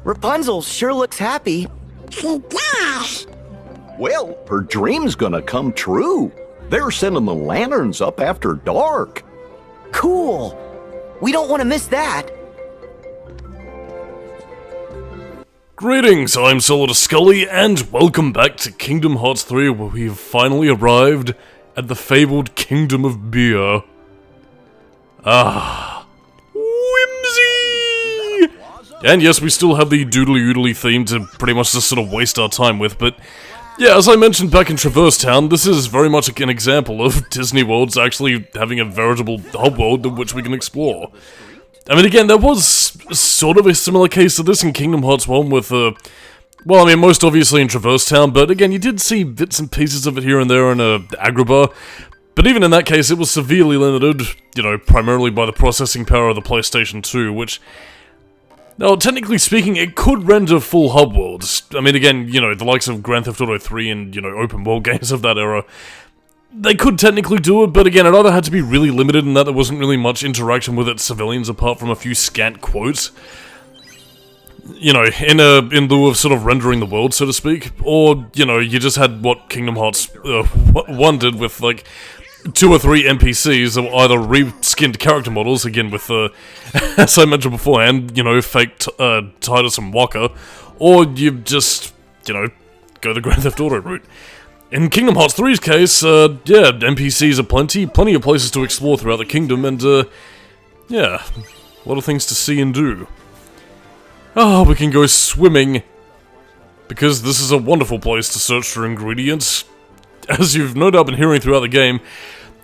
Rapunzel sure looks happy. She does. Well, her dream's gonna come true. They're sending the lanterns up after dark. Cool. We don't want to miss that. Greetings, I'm Solidus-Skully, and welcome back to Kingdom Hearts 3, where we have finally arrived at the fabled Kingdom of Beer. Ah, whimsy! And yes, we still have the doodly-oodly theme to pretty much just sort of waste our time with, but yeah, as I mentioned back in Traverse Town, this is very much an example of Disney World's actually having a veritable hub world in which we can explore. I mean, again, there was sort of a similar case to this in Kingdom Hearts 1 with, well, I mean, most obviously in Traverse Town, but again, you did see bits and pieces of it here and there in Agrabah. But even in that case, it was severely limited, you know, primarily by the processing power of the PlayStation 2, which, now, technically speaking, it could render full hub worlds. I mean, again, you know, the likes of Grand Theft Auto 3 and, you know, open world games of that era, they could technically do it, but again, it either had to be really limited in that there wasn't really much interaction with its civilians apart from a few scant quotes, you know, in lieu of sort of rendering the world, so to speak, or, you know, you just had what Kingdom Hearts 1 did with, like, 2 or 3 NPCs that were either reskinned character models, again with, as I mentioned beforehand, you know, fake Tidus and Waka, or you just, you know, go the Grand Theft Auto route. In Kingdom Hearts 3's case, yeah, NPCs are plenty of places to explore throughout the kingdom, and, yeah, a lot of things to see and do. Oh, we can go swimming, because this is a wonderful place to search for ingredients. As you've no doubt been hearing throughout the game,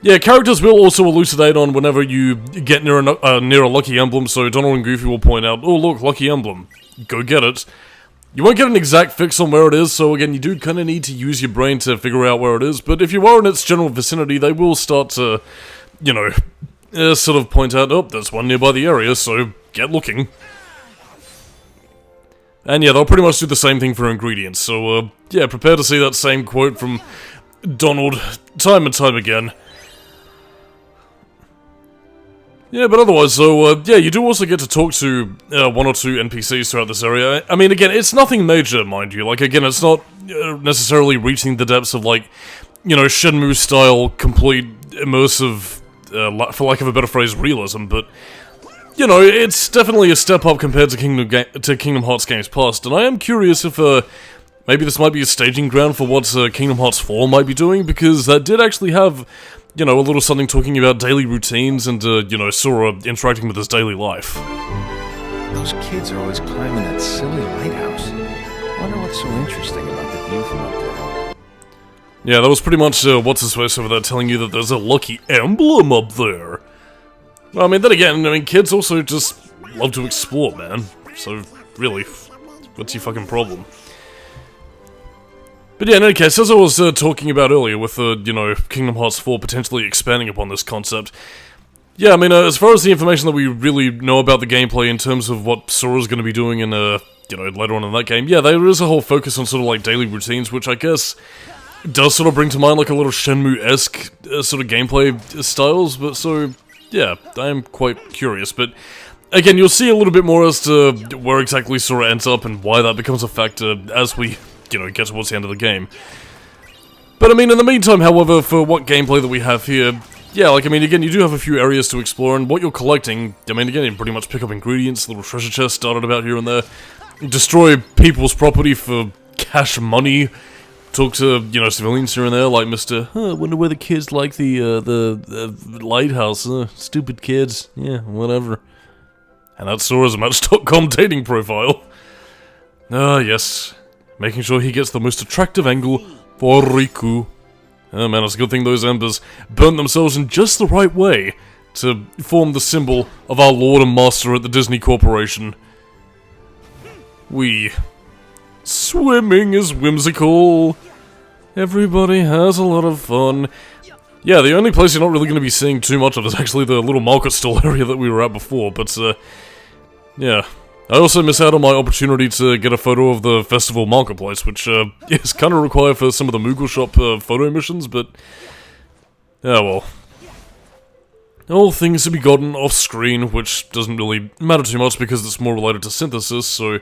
yeah, characters will also elucidate on whenever you get near a lucky emblem, so Donald and Goofy will point out, oh look, lucky emblem, go get it. You won't get an exact fix on where it is, so again, you do kind of need to use your brain to figure out where it is, but if you are in its general vicinity, they will start to, you know, sort of point out, oh, there's one nearby the area, so get looking. And yeah, they'll pretty much do the same thing for ingredients, so, yeah, prepare to see that same quote from Donald time and time again. Yeah, but otherwise, so, yeah, you do also get to talk to 1 or 2 NPCs throughout this area. I mean, again, it's nothing major, mind you. Like, again, it's not necessarily reaching the depths of, like, you know, Shenmue-style, complete, immersive, for lack of a better phrase, realism, but, you know, it's definitely a step up compared to Kingdom Hearts games past, and I am curious if, maybe this might be a staging ground for what Kingdom Hearts 4 might be doing, because that did actually have, you know, a little something talking about daily routines and, you know, Sora interacting with his daily life. Those kids are always climbing that silly lighthouse. Wonder what's so interesting about the view from up there. Yeah, that was pretty much what's-his-face over there telling you that there's a lucky emblem up there. Well, I mean, then again, I mean, kids also just love to explore, man. So, really, what's your fucking problem? But yeah, in any case, as I was talking about earlier with, you know, Kingdom Hearts 4 potentially expanding upon this concept, yeah, I mean, as far as the information that we really know about the gameplay in terms of what Sora's going to be doing in, you know, later on in that game, yeah, there is a whole focus on sort of, like, daily routines, which I guess does sort of bring to mind, like, a little Shenmue-esque sort of gameplay styles, but so, yeah, I am quite curious, but again, you'll see a little bit more as to where exactly Sora ends up and why that becomes a factor as we, you know, get towards the end of the game. But I mean, in the meantime, however, for what gameplay that we have here, yeah, like, I mean, again, you do have a few areas to explore, and what you're collecting, I mean, again, you pretty much pick up ingredients, little treasure chests started about here and there, destroy people's property for cash money, talk to, you know, civilians here and there, like Mr. I wonder where the kids like the lighthouse, stupid kids, yeah, whatever. And that's Sora's Match.com dating profile. Ah, yes. Making sure he gets the most attractive angle for Riku. Oh man, it's a good thing those embers burnt themselves in just the right way to form the symbol of our Lord and Master at the Disney Corporation. Swimming is whimsical. Everybody has a lot of fun. Yeah, the only place you're not really going to be seeing too much of is actually the little market stall area that we were at before, but, yeah. I also miss out on my opportunity to get a photo of the festival marketplace, which is kind of required for some of the Moogle Shop photo missions, but yeah, well. All things to be gotten off screen, which doesn't really matter too much because it's more related to synthesis, so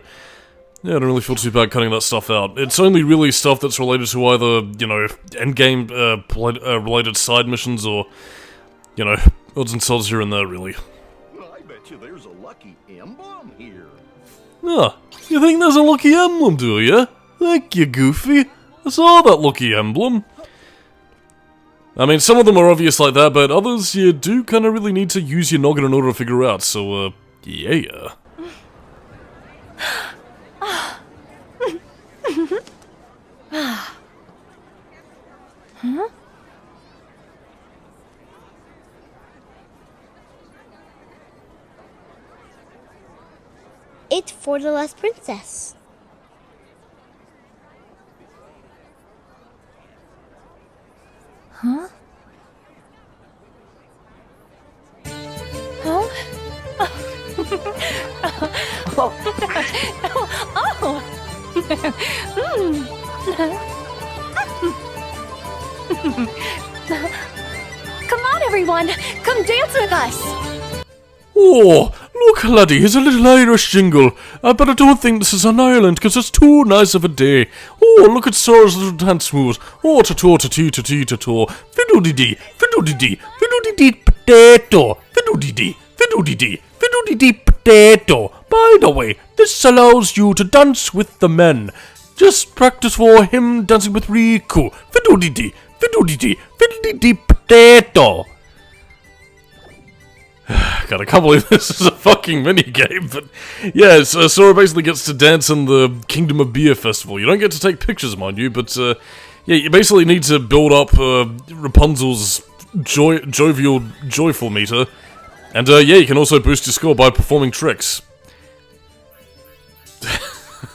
yeah, I don't really feel too bad cutting that stuff out. It's only really stuff that's related to either, you know, endgame related side missions or, you know, odds and sods here and there, really. I bet you there's a lucky emblem here. Ah, you think there's a lucky emblem, do you? Thank you, Goofy. I saw that lucky emblem. I mean, some of them are obvious like that, but others you do kind of really need to use your noggin in order to figure out, so, yeah. Huh? It's for the last princess. Huh? Huh? Oh. Come on, everyone! Come dance with us! Oh, look, laddie, here's a little Irish jingle. But I don't think this is an Ireland, because it's too nice of a day. Oh, look at Sora's little dance moves. Oh, ta-to, ta-tee, ta-tee, ta-to. Fiddle Dee Dee, Fiddle Dee Dee, Fiddle Dee Dee, potato. Fiddle Dee Dee, Fiddle Dee Dee, Fiddle Dee Dee, potato. By the way, this allows you to dance with the men. Just practice for him dancing with Riku. Fiddle Dee Dee, Fiddle Dee Dee, Fiddle Dee Dee, potato. God, I can't believe this is a fucking minigame, but yeah, Sora basically gets to dance in the Kingdom of Beer Festival. You don't get to take pictures, mind you, but yeah, you basically need to build up Rapunzel's joyful meter, and yeah, you can also boost your score by performing tricks.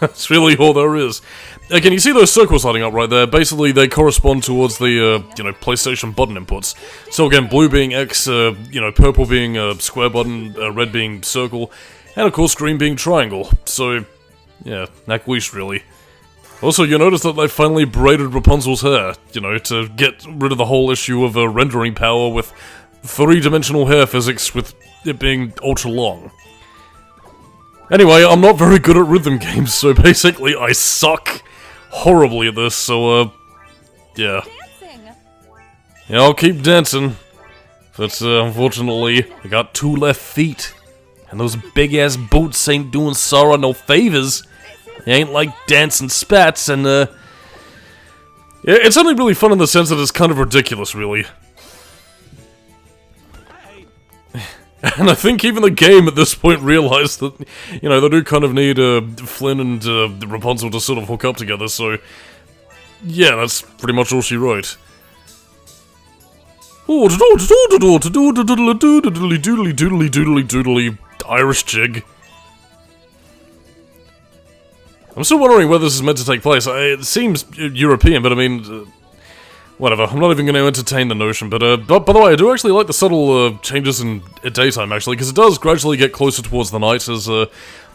That's really all there is. Can you see those circles lighting up right there? Basically, they correspond towards the, you know, PlayStation button inputs. So again, blue being X, you know, purple being square button, red being circle, and of course green being triangle. So, yeah, nakwish really. Also, you notice that they finally braided Rapunzel's hair, you know, to get rid of the whole issue of rendering power with three-dimensional hair physics with it being ultra long. Anyway, I'm not very good at rhythm games, so basically I suck horribly at this, so, yeah. Yeah, I'll keep dancing. But, unfortunately, I got 2 left feet. And those big-ass boots ain't doing Sora no favors. They ain't like dancing spats, and, yeah, it's only really fun in the sense that it's kind of ridiculous, really. And I think even the game at this point realized that, you know, they do kind of need Flynn and Rapunzel to sort of hook up together, so yeah, that's pretty much all she wrote. Oh, doodly Irish jig. I'm still wondering where this is meant to take place. It seems European, but I mean, whatever, I'm not even going to entertain the notion, but by the way, I do actually like the subtle changes in daytime, actually, because it does gradually get closer towards the night as, you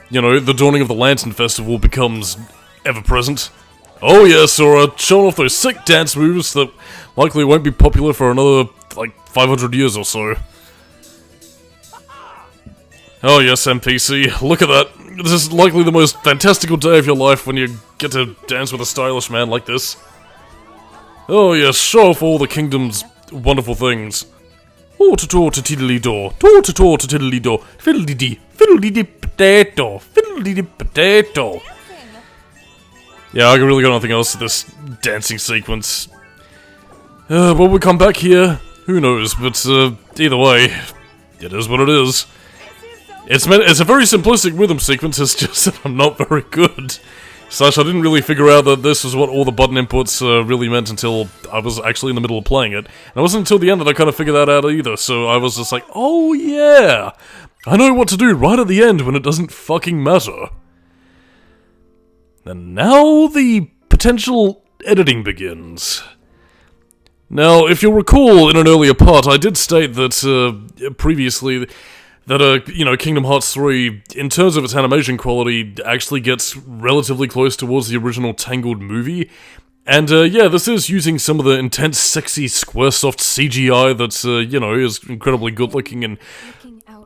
know, the dawning of the Lantern Festival becomes ever-present. Oh yeah, Sora, showing off those sick dance moves that likely won't be popular for another, like, 500 years or so. Oh yes, NPC, look at that. This is likely the most fantastical day of your life when you get to dance with a stylish man like this. Oh yes, show off all the kingdom's wonderful things. Oh, to-to-to-tiddly-do, to-to-to-to-tiddly-do, fiddle-dee-dee, fiddle-dee-dee potato, fiddle-dee-dee potato. Yeah, I really got nothing else to this dancing sequence. Will we come back here? Who knows, but either way, it is what it is. It's a very simplistic rhythm sequence, it's just that I'm not very good. Slash, I didn't really figure out that this was what all the button inputs really meant until I was actually in the middle of playing it. And it wasn't until the end that I kind of figured that out either, so I was just like, oh yeah! I know what to do right at the end when it doesn't fucking matter. And now the potential editing begins. Now, if you'll recall in an earlier part, I did state that previously that, you know, Kingdom Hearts 3, in terms of its animation quality, actually gets relatively close towards the original Tangled movie. And, yeah, this is using some of the intense, sexy, Squaresoft CGI that's, you know, is incredibly good-looking and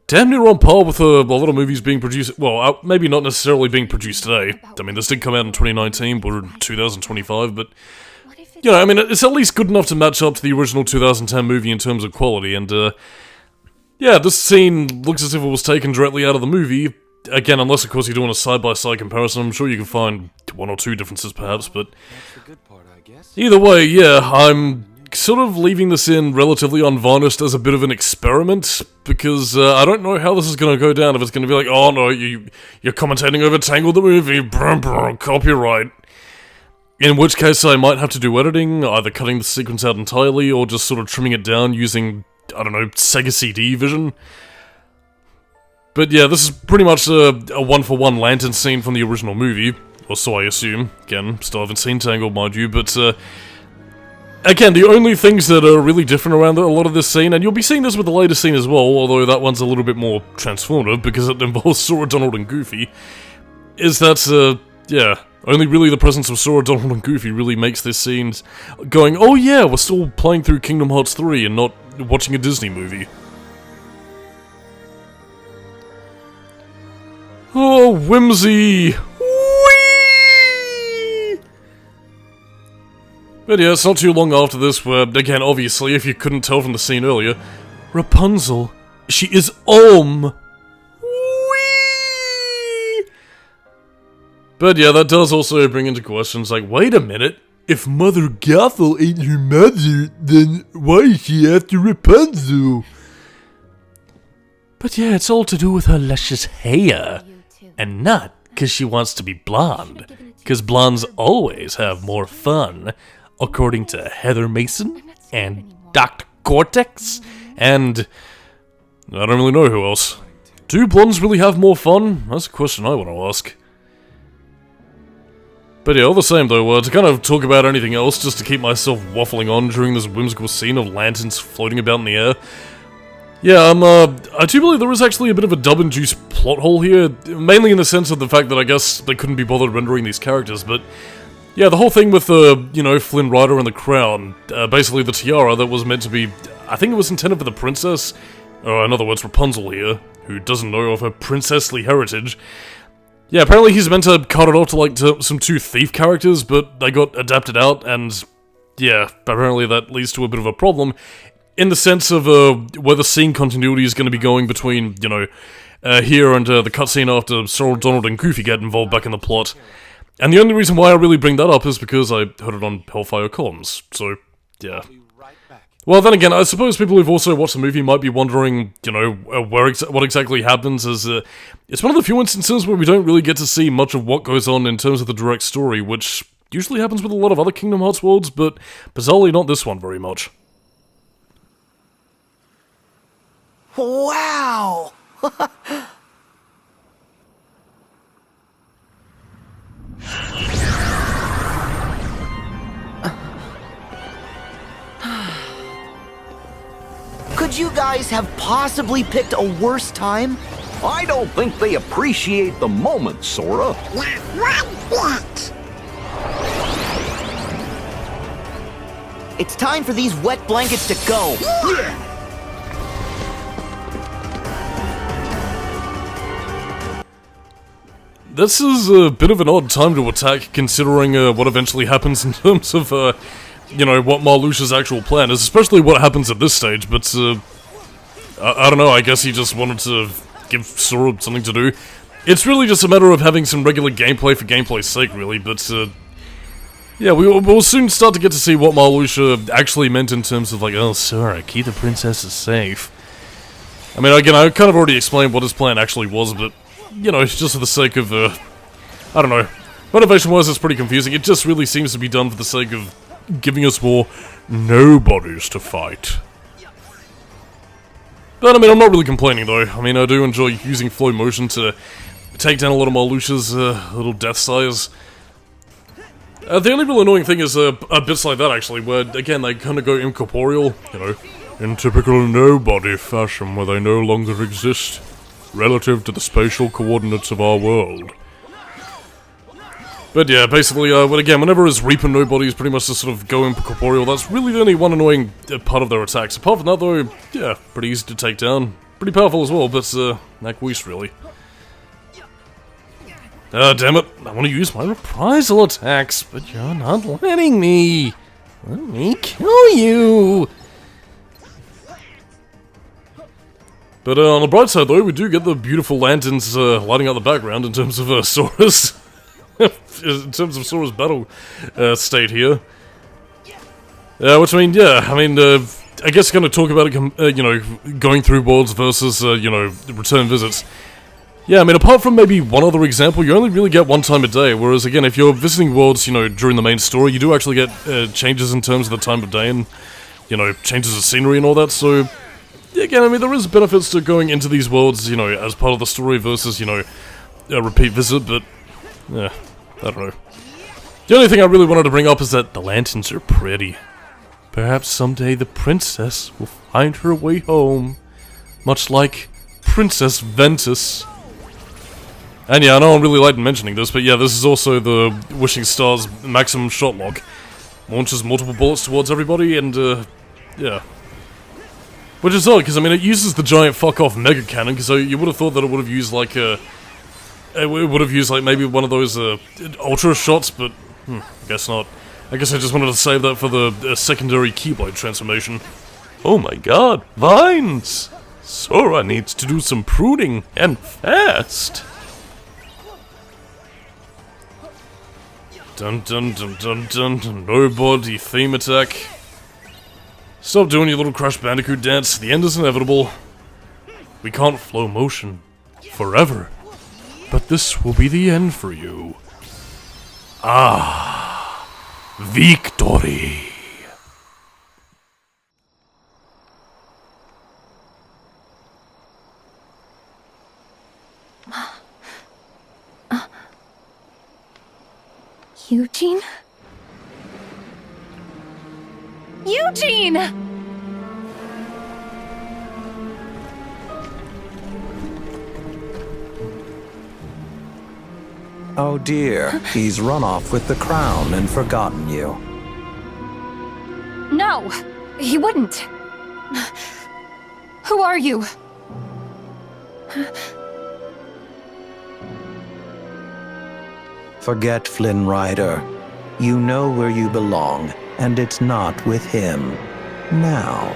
damn near on par with a lot of movies being produced, well, maybe not necessarily being produced today. I mean, this did come out in 2019, but in 2025, but, you know, I mean, it's at least good enough to match up to the original 2010 movie in terms of quality, and, yeah, this scene looks as if it was taken directly out of the movie. Again, unless, of course, you're doing a side-by-side comparison, I'm sure you can find one or two differences, perhaps, but either way, yeah, I'm sort of leaving this in relatively unvarnished as a bit of an experiment, because I don't know how this is going to go down, if it's going to be like, oh no, you're commentating over Tangled the movie, copyright. In which case I might have to do editing, either cutting the sequence out entirely, or just sort of trimming it down using, I don't know, Sega CD vision. But yeah, this is pretty much a one-for-one lantern scene from the original movie, or so I assume. Again, still haven't seen Tangled, mind you, but again, the only things that are really different around a lot of this scene, and you'll be seeing this with the latest scene as well, although that one's a little bit more transformative because it involves Sora, Donald, and Goofy, is that, yeah, only really the presence of Sora, Donald, and Goofy really makes this scene going, oh yeah, we're still playing through Kingdom Hearts 3 and not watching a Disney movie. Oh, whimsy! Whee! But yeah, it's not too long after this where, again, obviously, if you couldn't tell from the scene earlier, Rapunzel, she is Whee! But yeah, that does also bring into questions like, wait a minute, if Mother Gothel ain't her mother, then why is she after Rapunzel? But yeah, it's all to do with her luscious hair. And not because she wants to be blonde. Because blondes always have more fun, according to Heather Mason, and Dr. Cortex, and I don't really know who else. Do blondes really have more fun? That's a question I want to ask. But yeah, all the same though, to kind of talk about anything else, just to keep myself waffling on during this whimsical scene of lanterns floating about in the air. Yeah, I do believe there is actually a bit of a dub-induced plot hole here, mainly in the sense of the fact that I guess they couldn't be bothered rendering these characters, but yeah, the whole thing with, you know, Flynn Rider and the crown, basically the tiara that was meant to be, I think it was intended for the princess, or in other words, Rapunzel here, who doesn't know of her princessly heritage. Yeah, apparently he's meant to cut it off to, like, some two thief characters, but they got adapted out, and yeah, apparently that leads to a bit of a problem, in the sense of, where the scene continuity is going to be going between, you know, here and the cutscene after Sora, Donald, and Goofy get involved back in the plot. And the only reason why I really bring that up is because I heard it on Hellfire Comms, so, yeah. Well, then again, I suppose people who've also watched the movie might be wondering, you know, what exactly happens, as it's one of the few instances where we don't really get to see much of what goes on in terms of the direct story, which usually happens with a lot of other Kingdom Hearts worlds, but bizarrely not this one very much. Wow! Could you guys have possibly picked a worse time? I don't think they appreciate the moment, Sora. It's time for these wet blankets to go. This is a bit of an odd time to attack, considering what eventually happens in terms of, you know, what Marluxia's actual plan is, especially what happens at this stage, but, I don't know, I guess he just wanted to give Sora something to do. It's really just a matter of having some regular gameplay for gameplay's sake, really, but, yeah, we'll soon start to get to see what Marluxia actually meant in terms of, like, oh, Sora, keep the princesses safe. I mean, again, I kind of already explained what his plan actually was, but, you know, just for the sake of, I don't know. Motivation-wise, it's pretty confusing. It just really seems to be done for the sake of giving us more nobodies to fight. But, I mean, I'm not really complaining, though. I mean, I do enjoy using flow motion to take down a lot of Marluxia's little death sighs. The only real annoying thing is bits like that, actually, where, again, they kind of go incorporeal, you know, in typical nobody fashion, where they no longer exist. relative to the spatial coordinates of our world. But yeah, basically, whenever his Reaper Nobodies pretty much just sort of go incorporeal, that's really the only one annoying part of their attacks. Apart from that, though, yeah, pretty easy to take down. Pretty powerful as well, but, Nakwist, really. Ah, damn it. I want to use my reprisal attacks, but you're not letting me. Let me kill you. But on the bright side, though, we do get the beautiful lanterns lighting up the background in terms of Sora's... in terms of Sora's battle state here. Which, I guess kind of talk about it, going through worlds versus, return visits. Yeah, I mean, apart from maybe one other example, you only really get one time a day, whereas, again, if you're visiting worlds, during the main story, you do actually get changes in terms of the time of day and, changes of scenery and all that, so... Yeah, again, I mean, there is benefits to going into these worlds, as part of the story versus, a repeat visit, but... Yeah, I don't know. The only thing I really wanted to bring up is that the lanterns are pretty. Perhaps someday the princess will find her way home, much like Princess Ventus. And yeah, I know I'm really late in mentioning this, but yeah, this is also the Wishing Star's maximum shot lock. Launches multiple bullets towards everybody, and yeah. Which is odd, because I mean, it uses the giant fuck-off mega cannon, so you would have thought that it would have used like maybe one of those ultra shots, but I guess not. I guess I just wanted to save that for the secondary Keyblade transformation. Oh my god, vines! Sora needs to do some pruning, and fast! Dun dun dun dun dun, nobody theme attack. Stop doing your little Crash Bandicoot dance, the end is inevitable. We can't flow motion forever, but this will be the end for you. Ah, victory! Eugene? Eugene! Oh dear, he's run off with the crown and forgotten you. No, he wouldn't. Who are you? Forget Flynn Rider. You know where you belong, and it's not with him. Now.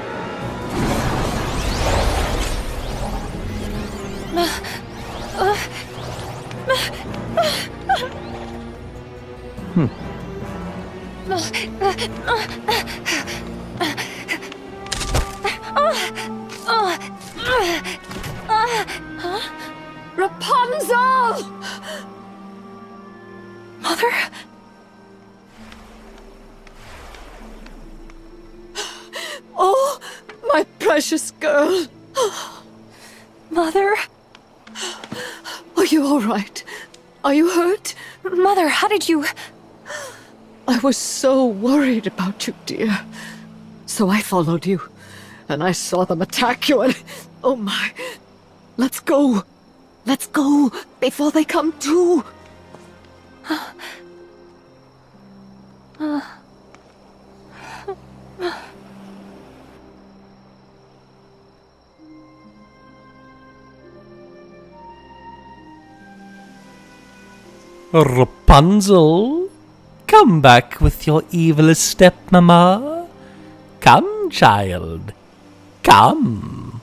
Rapunzel! Mother? Oh, my precious girl. Mother? Are you all right? Are you hurt? Mother, how did you... I was so worried about you, dear. So I followed you, and I saw them attack you, and... Oh my... Let's go. Let's go, before they come to. Rapunzel, come back with your evil stepmama. Come, child. Come.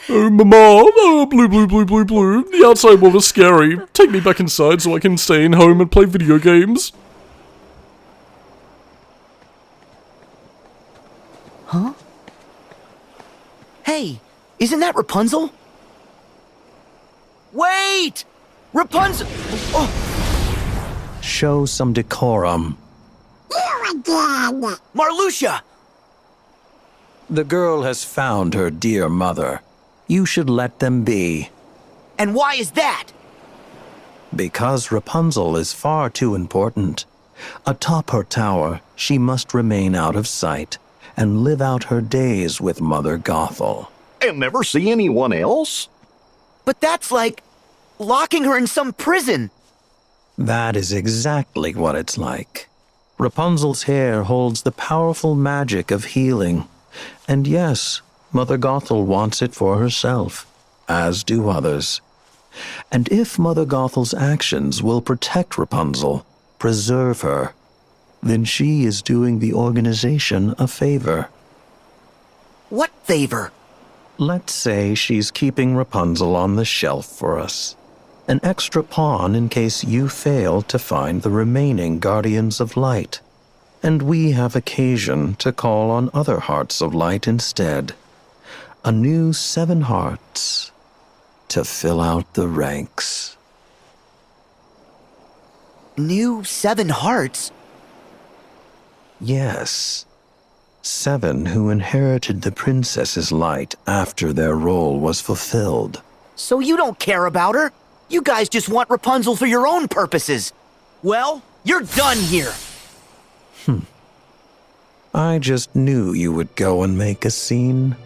Oh, Mama, blue, blue, blue, blue, blue. The outside world is scary. Take me back inside so I can stay in home and play video games. Huh? Hey, isn't that Rapunzel? Wait! Rapunzel! Oh, Show some decorum. Marluxia! The girl has found her dear mother. You should let them be. And why is that? Because Rapunzel is far too important. Atop her tower, she must remain out of sight and live out her days with Mother Gothel. And never see anyone else? But that's like locking her in some prison. That is exactly what it's like. Rapunzel's hair holds the powerful magic of healing. And yes, Mother Gothel wants it for herself, as do others. And if Mother Gothel's actions will protect Rapunzel, preserve her, then she is doing the organization a favor. What favor? Let's say she's keeping Rapunzel on the shelf for us. An extra pawn in case you fail to find the remaining Guardians of Light. And we have occasion to call on other Hearts of Light instead. A new 7 hearts to fill out the ranks. New 7 hearts? Yes. 7 who inherited the princess's light after their role was fulfilled. So you don't care about her? You guys just want Rapunzel for your own purposes. Well, you're done here. I just knew you would go and make a scene.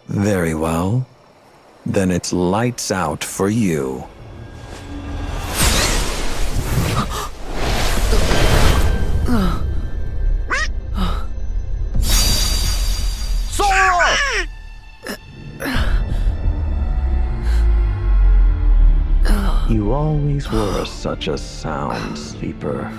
Very well. Then it's lights out for you. Sora! You always were such a sound sleeper.